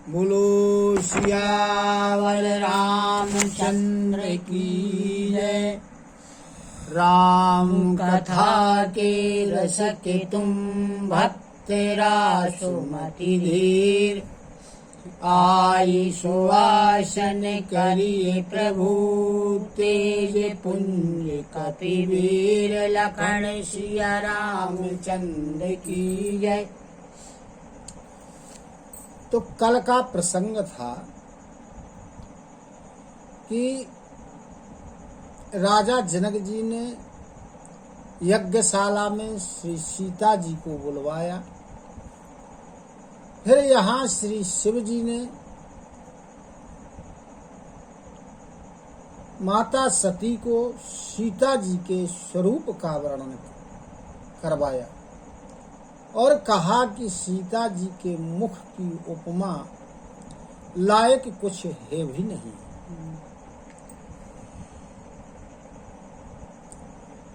बोलो सियावर रामचंद्र की जय। राम कथा के रस के तुम भक्त रासुमति धीर। आई सुवासन करिए प्रभु तेज पुंज कपिवीर। लखन सिया रामचंद्र की जय। तो कल का प्रसंग था कि राजा जनक जी ने यज्ञशाला में श्री सीता जी को बुलवाया। फिर यहाँ श्री शिव जी ने माता सती को सीता जी के स्वरूप का वर्णन करवाया और कहा कि सीता जी के मुख की उपमा लायक कुछ है भी नहीं।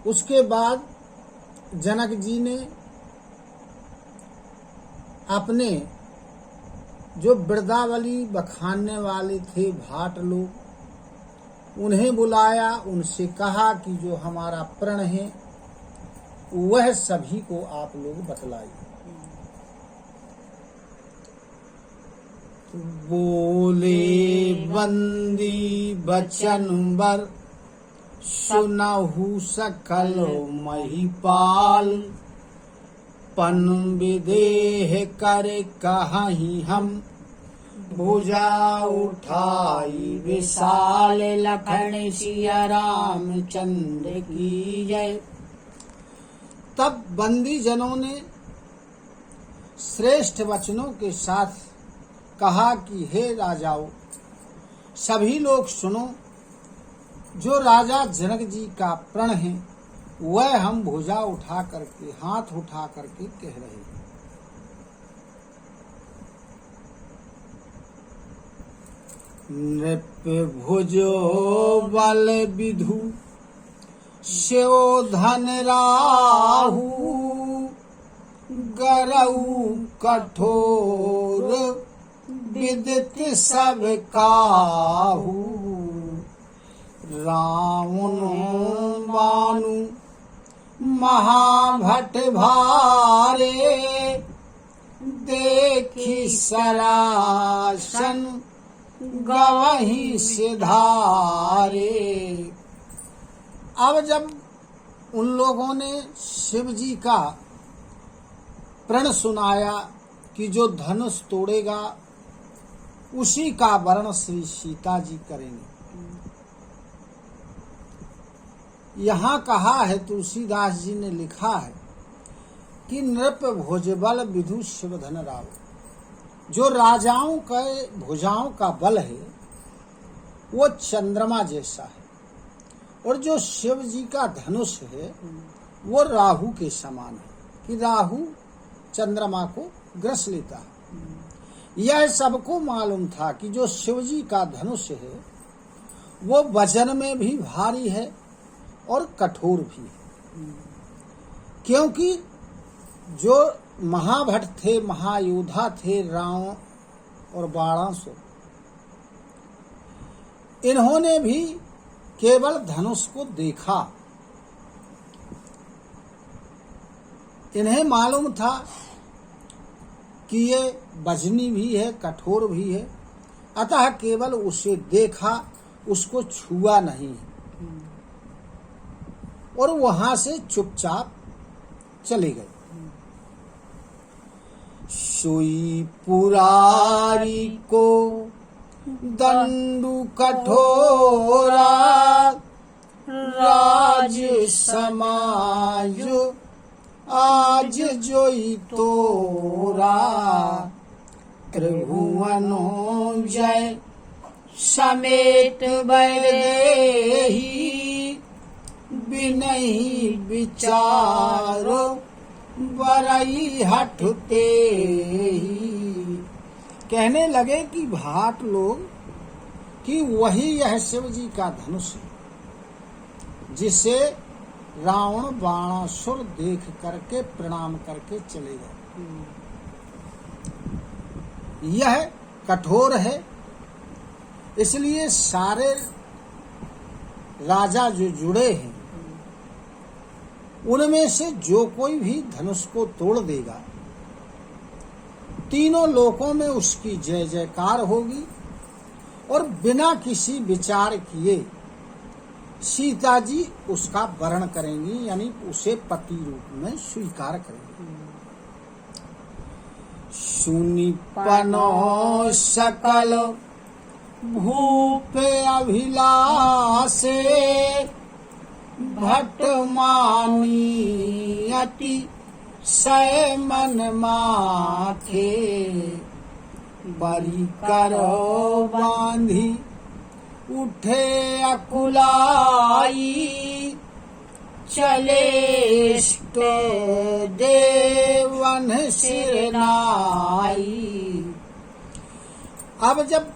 उसके बाद जनक जी ने अपने जो वृंदावली बखानने वाले थे भाट लोग, उन्हें बुलाया। उनसे कहा कि जो हमारा प्रण है वह सभी को आप लोग बतलाइए। बोले बंदी बचन बर सुनहु सकल महिपाल। पन विदेह कर कहीं हम भुजा उठाई विशाल। लखन सिया रामचंद्र की जय। तब बंदी जनों ने श्रेष्ठ वचनों के साथ कहा कि हे राजाओं, सभी लोग सुनो। जो राजा जनक जी का प्रण है वह हम भुजा उठा करके, हाथ उठा करके कह रहे हैं। नृप भुजो बल विधु स्यो धन राहु। गरऊ कठोर विदित सब काहू। रावण बानु महाभट भारे। देखी सरासन गवही सिधारे। अब जब उन लोगों ने शिव जी का प्रण सुनाया कि जो धनुष तोड़ेगा उसी का वर्ण श्री सीता जी करेंगे। यहाँ कहा है, तुलसीदास जी ने लिखा है कि नृप भुजबल विधु शिव धन राव। जो राजाओं के भुजाओं का बल है वो चंद्रमा जैसा है, और जो शिव जी का धनुष है वो राहु के समान है कि राहु चंद्रमा को ग्रस लेता है। यह सबको मालूम था कि जो शिव जी का धनुष है वो वजन में भी भारी है और कठोर भी है, क्योंकि जो महाभट थे, महायोद्धा थे रावण और बाणासुर, इन्होंने भी केवल धनुष को देखा। इन्हें मालूम था कि ये वजनी भी है, कठोर भी है, अतः केवल उसे देखा, उसको छुआ नहीं और वहां से चुपचाप चले गए। सोई पुरारी को दंडु कठोरा। राज समाज आज जोई तोरा। त्रिभुवनो जय समेत बैदेही। बिनहि विचारो बरई हटते ही। कहने लगे कि भाट लोग कि वही यह शिव जी का धनुष है जिसे रावण बाणासुर देख करके प्रणाम करके चले गए। यह कठोर है, इसलिए सारे राजा जो जुड़े हैं उनमें से जो कोई भी धनुष को तोड़ देगा, तीनों लोकों में उसकी जय जयकार होगी और बिना किसी विचार किए सीता जी उसका वरण करेंगी, यानी उसे पति रूप में स्वीकार करेंगी। सुनि पनो सकल भूपे अभिलाषे, भट्ट मानी अति सय मन माथे, बरी करो बांधी उठे अकुलाई, चले इष्ट देवन सिरनाई। अब जब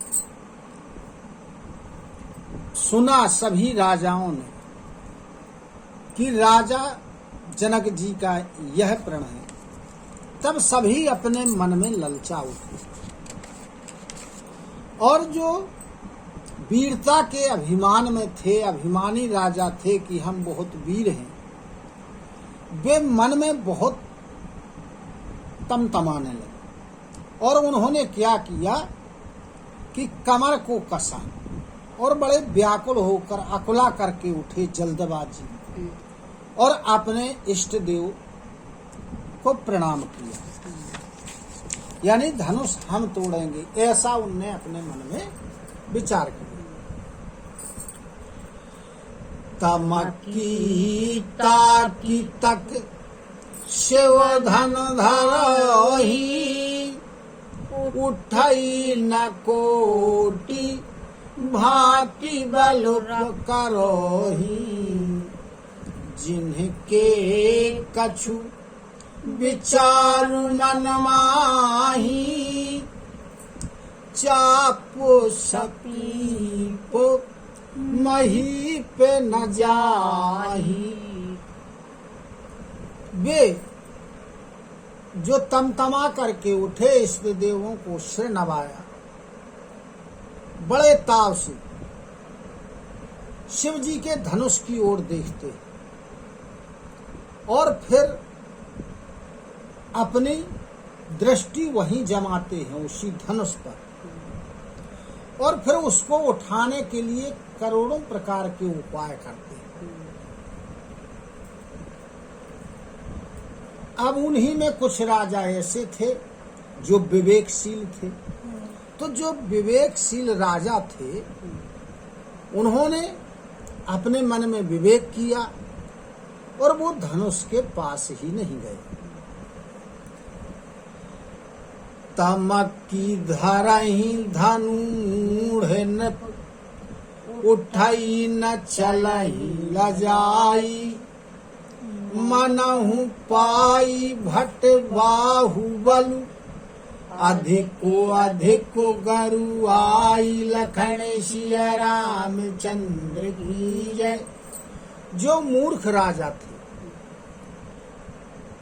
सुना सभी राजाओं ने कि राजा जनक जी का यह प्रण है, तब सभी अपने मन में ललचा उठे और जो वीरता के अभिमान में थे, अभिमानी राजा थे कि हम बहुत वीर हैं, वे मन में बहुत तमतमाने लगे और उन्होंने क्या किया कि कमर को कसा और बड़े व्याकुल होकर अकुला करके उठे जल्दबाजी और अपने इष्ट देव को प्रणाम किया, यानी धनुष हम तोड़ेंगे, ऐसा उनने अपने मन में विचार किया। तमकी ताकी तक शिव धन धरही, उठई न कोटि भांति बल करोही, जिनके कछु विचार मन माही, चापो सपीपो मही पे न जाही। वे जो तमतमा करके उठे इष्ट देवों को सिर नवाया, बड़े ताव से शिव जी के धनुष की ओर देखते और फिर अपनी दृष्टि वहीं जमाते हैं उसी धनुष पर, और फिर उसको उठाने के लिए करोड़ों प्रकार के उपाय करते हैं। अब उन्हीं में कुछ राजा ऐसे थे जो विवेकशील थे, तो जो विवेकशील राजा थे उन्होंने अपने मन में विवेक किया और वो धनुष के पास ही नहीं गए। तमक की धरही धनुढ़ न उठई न चलही लजाई, मनहु पाई भट बाहुबल, अधिको अधिको गरु आई, लखन सिया रामचंद्र की जय। जो मूर्ख राजा थे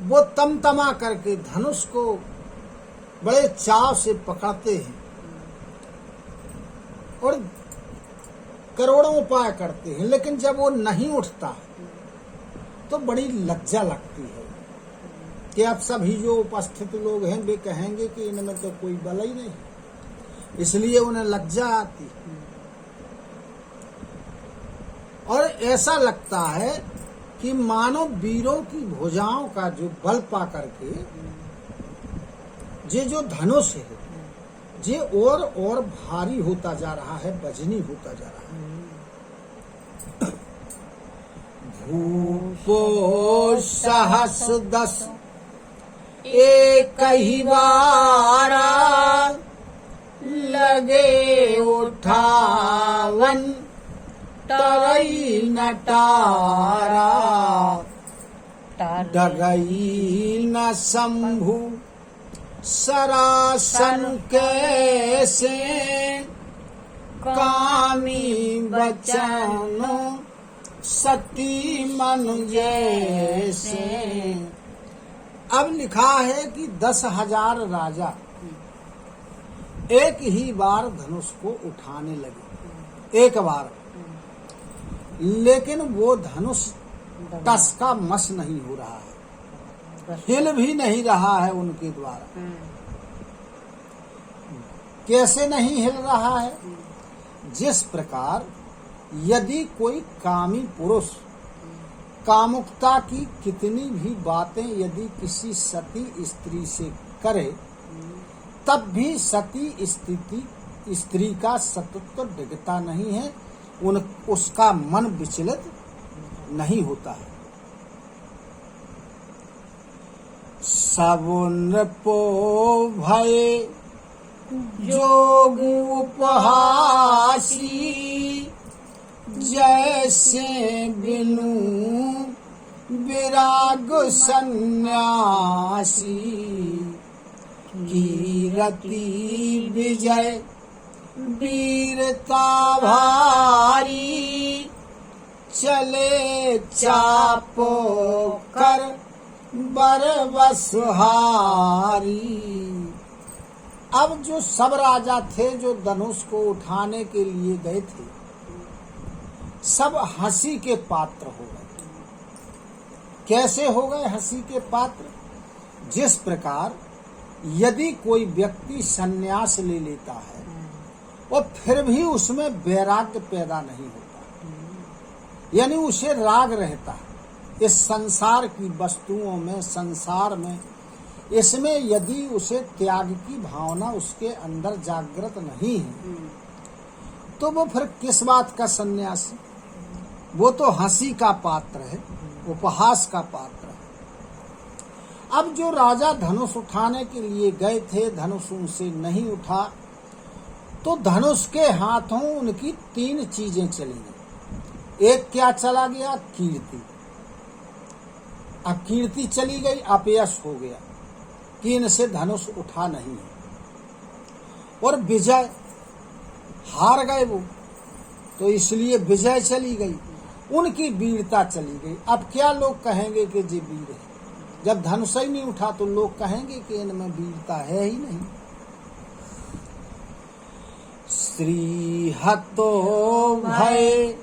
वो तमतमा करके धनुष को बड़े चाव से पकड़ते हैं और करोड़ों उपाय करते हैं, लेकिन जब वो नहीं उठता तो बड़ी लज्जा लगती है कि अब सभी जो उपस्थित लोग हैं वे कहेंगे कि इनमें तो कोई बल ही नहीं, इसलिए उन्हें लज्जा आती है। और ऐसा लगता है कि मानो वीरों की भुजाओं का जो बल पा करके ये जो धनुष है ये और भारी होता जा रहा है, वजनी होता जा रहा है। भूपो सहस दस एक ही बारा, लगे उठावन तरई न तारा, डरई न शंभु सरासन कैसे, कामी बचन सती मन जैसे। अब लिखा है कि 10,000 राजा एक ही बार धनुष को उठाने लगे, एक बार, लेकिन वो धनुष टस का मस नहीं हो रहा है, हिल भी नहीं रहा है उनके द्वारा। कैसे नहीं हिल रहा है? जिस प्रकार यदि कोई कामी पुरुष कामुकता की कितनी भी बातें यदि किसी सती स्त्री से करे, तब भी सती स्त्री का सतत्व डिगता नहीं है, उसका मन विचलित नहीं होता है। सब नृपो भये जोग उपहासी, जैसे बिनु विराग सन्यासी, कीरति विजय वीरता भारी, चले चापो कर बरबस हारी। अब जो सब राजा थे जो धनुष को उठाने के लिए गए थे, सब हंसी के पात्र हो गए। कैसे हो गए हंसी के पात्र? जिस प्रकार यदि कोई व्यक्ति संन्यास ले लेता है और फिर भी उसमें वैराग्य पैदा नहीं होता, यानी उसे राग रहता है इस संसार की वस्तुओं में, संसार में, इसमें यदि उसे त्याग की भावना उसके अंदर जागृत नहीं है, तो वो फिर किस बात का सन्यासी? वो तो हंसी का पात्र है, उपहास का पात्र है। अब जो राजा धनुष उठाने के लिए गए थे, धनुष उनसे नहीं उठा, तो धनुष के हाथों उनकी 3 चीजें चली गई। एक क्या चला गया? कीर्ति। अब कीर्ति चली गई, अपयश हो गया कि इनसे धनुष उठा नहीं है। और विजय, हार गए वो, तो इसलिए विजय चली गई, उनकी वीरता चली गई। अब क्या लोग कहेंगे कि जी वीर है? जब धनुष ही नहीं उठा तो लोग कहेंगे कि इनमें वीरता है ही नहीं। श्री हतो भय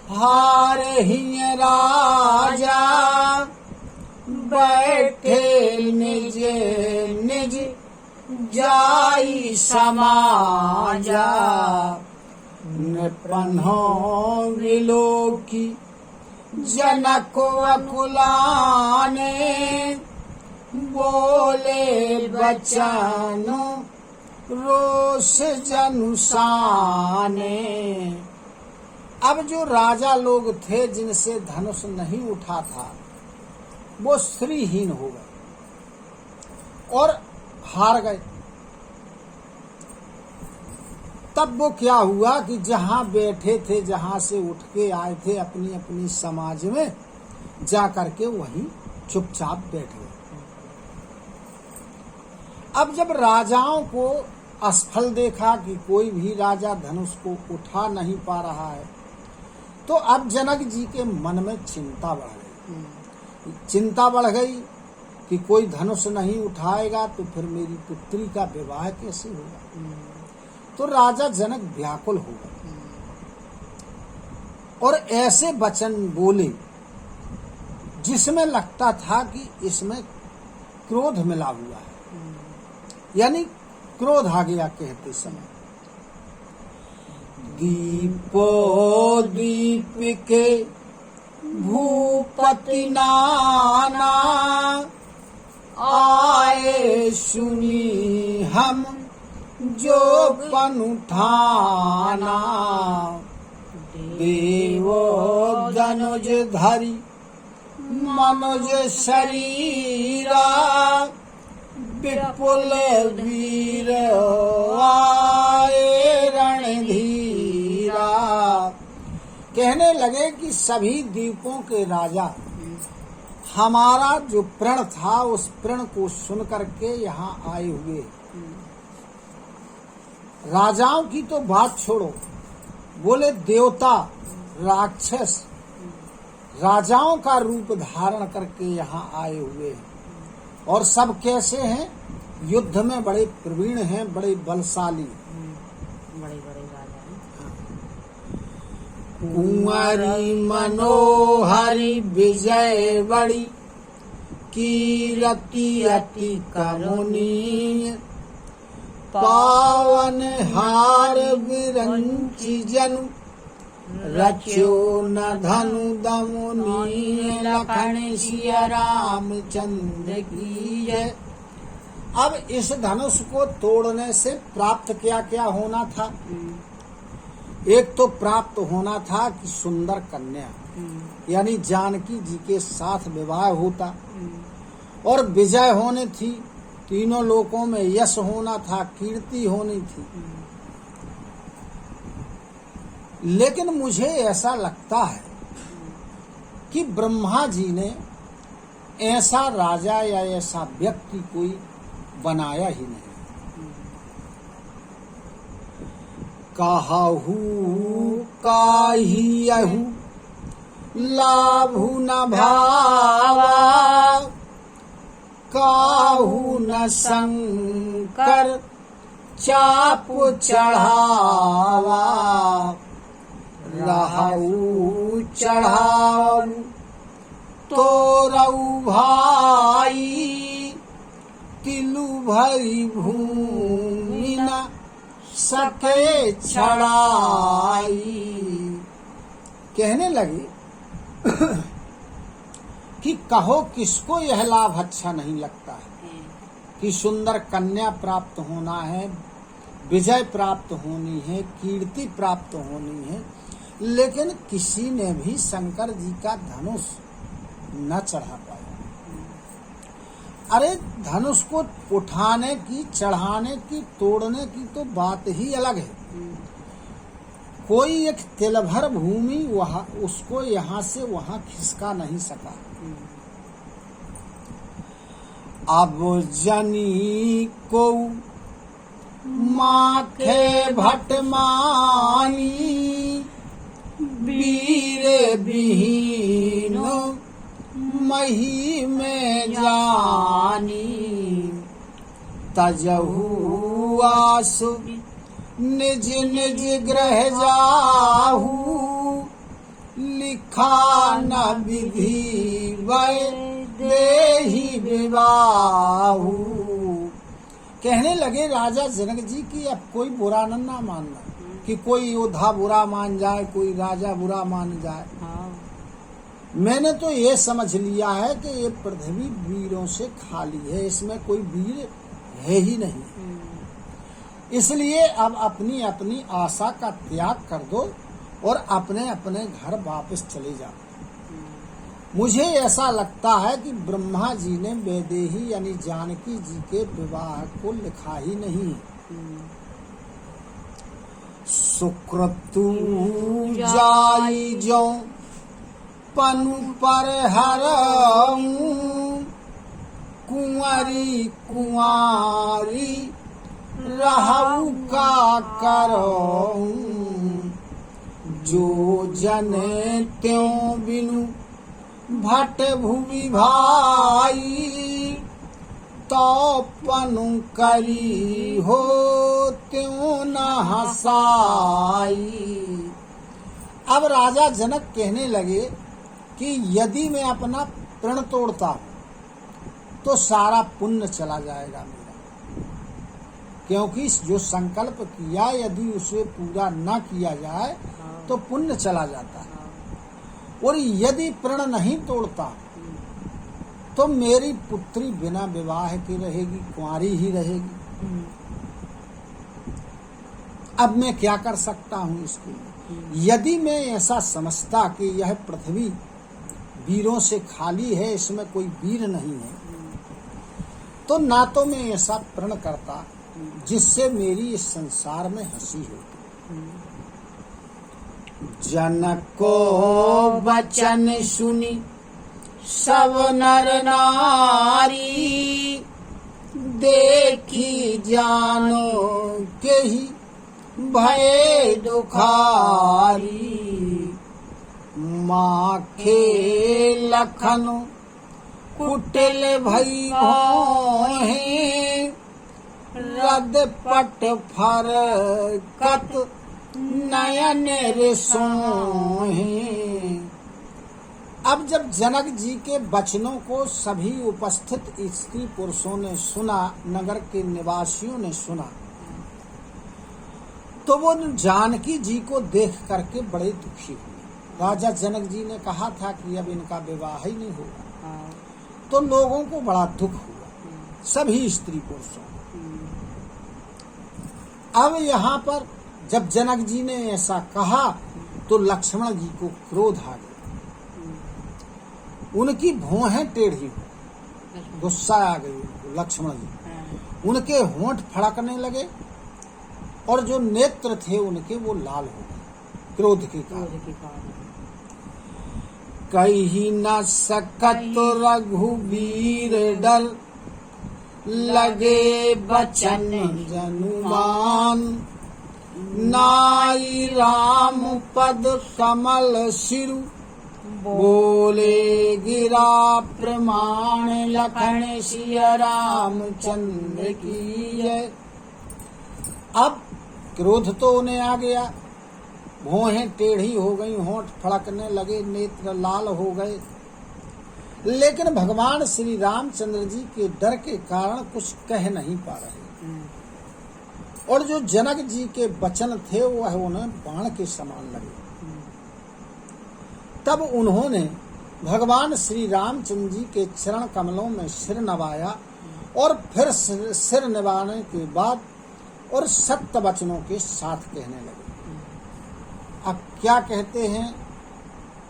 हार ही राजा, बैठे निज निज जाई समाजा, नृपन्हो विलोकी जनक अकुलाने, बोले बचनु रोष जनुसाने। अब जो राजा लोग थे जिनसे धनुष नहीं उठा था, वो श्रीहीन हो गए और हार गए। तब वो क्या हुआ कि जहां बैठे थे, जहां से उठ के आए थे अपनी अपनी समाज में, जा करके वहीं चुपचाप बैठ गए। अब जब राजाओं को असफल देखा कि कोई भी राजा धनुष को उठा नहीं पा रहा है, तो अब जनक जी के मन में चिंता बढ़ गई। चिंता बढ़ गई कि कोई धनुष नहीं उठाएगा तो फिर मेरी पुत्री का विवाह कैसे होगा। तो राजा जनक व्याकुल हो गए और ऐसे वचन बोले जिसमें लगता था कि इसमें क्रोध मिला हुआ है, यानी क्रोध आ गया कहते समय। दीपो दीपिके भूपति नाना, आए सुनी हम जो पन उठाना, देवो धनुज धरी मनुज शरीरा, विपुल वीर आए रणधीरा। कहने लगे कि सभी द्वीपों के राजा हमारा जो प्रण था उस प्रण को सुन करके यहाँ आए हुए। राजाओं की तो बात छोड़ो, बोले देवता राक्षस राजाओं का रूप धारण करके यहाँ आए हुए। और सब कैसे हैं? युद्ध में बड़े प्रवीण हैं, बड़े बलशाली। बड़े बड़े राजा हैं। कुंवरी मनोहरी विजय बड़ी, कीरति अति कमुनीय। पावन हार विरंचि जनु, रच्यो न धनु दमुनी। लखन सिया रामचंद्र की जय। अब इस धनुष को तोड़ने से प्राप्त क्या क्या होना था? एक तो प्राप्त होना था कि सुंदर कन्या, यानी जानकी जी के साथ विवाह होता, और विजय होनी थी, तीनों लोकों में यश होना था, कीर्ति होनी थी। लेकिन मुझे ऐसा लगता है कि ब्रह्मा जी ने ऐसा राजा या ऐसा व्यक्ति कोई बनाया ही नहीं। कहू काहियहु लाभु न भावा, काहू न शंकर चाप चढ़ावा। रहू चढ़ाऊ तोरऊ भाई, तिलु भरी भूमि न सके छड़ाई। कहने लगे कि कहो किसको यह लाभ अच्छा नहीं लगता है कि सुंदर कन्या प्राप्त होना है, विजय प्राप्त होनी है, कीर्ति प्राप्त होनी है, लेकिन किसी ने भी शंकर जी का धनुष न चढ़ा पाया। अरे धनुष को उठाने की, चढ़ाने की, तोड़ने की तो बात ही अलग है। कोई एक तिल भर भूमि वहां उसको यहाँ से वहां खिसका नहीं सका। अब जनी को माखे भटमानी, वीर विहीनो मही में जानी। तजहु आसु निज निज ग्रह जाहू, लिखा न विधि वै देहि विवाहु। कहने लगे राजा जनक जी की अब कोई बुरा न मानना, कि कोई योद्धा बुरा मान जाए, कोई राजा बुरा मान जाए। मैंने तो ये समझ लिया है कि ये पृथ्वी वीरों से खाली है, इसमें कोई वीर है ही नहीं। इसलिए अब अपनी अपनी आशा का त्याग कर दो और अपने अपने घर वापस चले जाओ। मुझे ऐसा लगता है कि ब्रह्मा जी ने वैदेही यानी जानकी जी के विवाह को लिखा ही नहीं। सुक्रतु जाई जो पनु पर हरऊं, कुंवरी कुंवारी रहू का करऊं। जो जने त्यों बिनु भट भूमि भाई, तो पनु करी हो त्यों न हसाई। अब राजा जनक कहने लगे कि यदि मैं अपना प्रण तोड़ता हूं तो सारा पुण्य चला जाएगा मेरा, क्योंकि जो संकल्प किया यदि उसे पूरा न किया जाए तो पुण्य चला जाता है। और यदि प्रण नहीं तोड़ता तो मेरी पुत्री बिना विवाह की रहेगी, कुंवारी ही रहेगी। अब मैं क्या कर सकता हूं इसके लिए? यदि मैं ऐसा समझता कि यह पृथ्वी वीरों से खाली है, इसमें कोई वीर नहीं है, तो ना तो मैं ऐसा प्रण करता जिससे मेरी इस संसार में हंसी होती। जनक को वचन सुनी सब नर नारी, देखी जानो के ही भय दुखारी। माखे लखन कुटिल भई भोहे, रद पट फर कत नयन रिसोहि। अब जब जनक जी के वचनों को सभी उपस्थित स्त्री पुरुषों ने सुना, नगर के निवासियों ने सुना, तो वो जानकी जी को देख करके बड़े दुखी हुए। राजा जनक जी ने कहा था कि अब इनका विवाह ही नहीं होगा, तो लोगों को बड़ा दुख हुआ, सभी स्त्री पुरुषों। अब यहाँ पर जब जनक जी ने ऐसा कहा तो लक्ष्मण जी को क्रोध आ गया, उनकी भौहें टेढ़ी हुई, गुस्सा आ गई उनको। लक्ष्मण जी, उनके होंठ फड़कने लगे और जो नेत्र थे उनके वो लाल हो गए क्रोध के कारण। कही न सकत रघुवीर डर, लगे बचन जनुमान। नाई राम पद कमल सिरु, बोले गिरा प्रमाण। लखन सिया रामचंद्र की जय। अब क्रोध तो उन्हें आ गया, भौहें टेढ़ी हो गई, होंठ फड़कने लगे, नेत्र लाल हो गए, लेकिन भगवान श्री रामचंद्र जी के डर के कारण कुछ कह नहीं पा रहे। और जो जनक जी के वचन थे वह उन्हें बाण के समान लगे। तब उन्होंने भगवान श्री रामचंद्र जी के चरण कमलों में सिर नवाया और फिर सिर नवाने के बाद और सत्य वचनों के साथ कहने लगे। अब क्या कहते हैं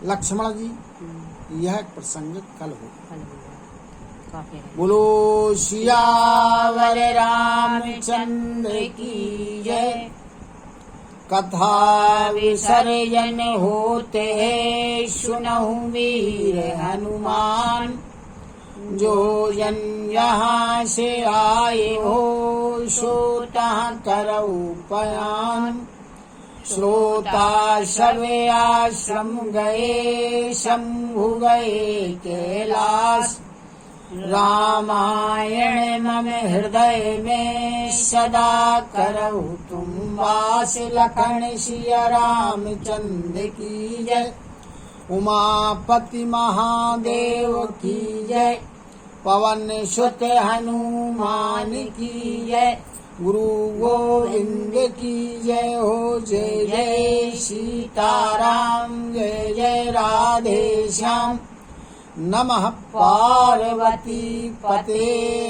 लक्ष्मण जी, यह प्रसंग कल होगा। बोलो सियावर रामचंद्र की जय। कथा विसर्जन होते सुनहु वीर हनुमान। जो जन यहाँ से आए हो सो तहाँ करऊ पयान। श्रोता सब आश्रम गए शंभु गए कैलाश। रामायण मम हृदय में सदा करऊ तुम वास। लखन सिया रामचंद्र की जय। उमापति महादेव की जय। पवन सुत हनुमान की जय। गुरु गोविंद की जय हो। जय जय सीताराम, जय जय राधे श्याम। नमः पार्वती पते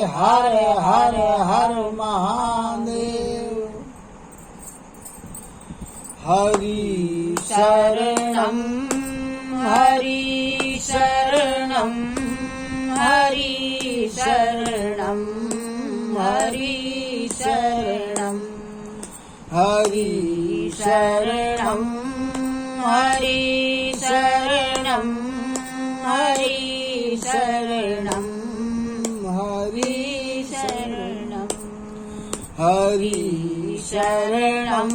हर हर हर महादेव। हरि शरणं हरि शरणं हरि शरणं हरि शरणं हरि शरणं हरि शरणं हरि शरणं हरि शरणं हरि शरणं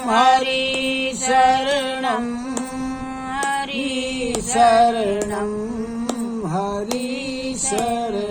हरि शरणं हरि शरणं हरि शरणं।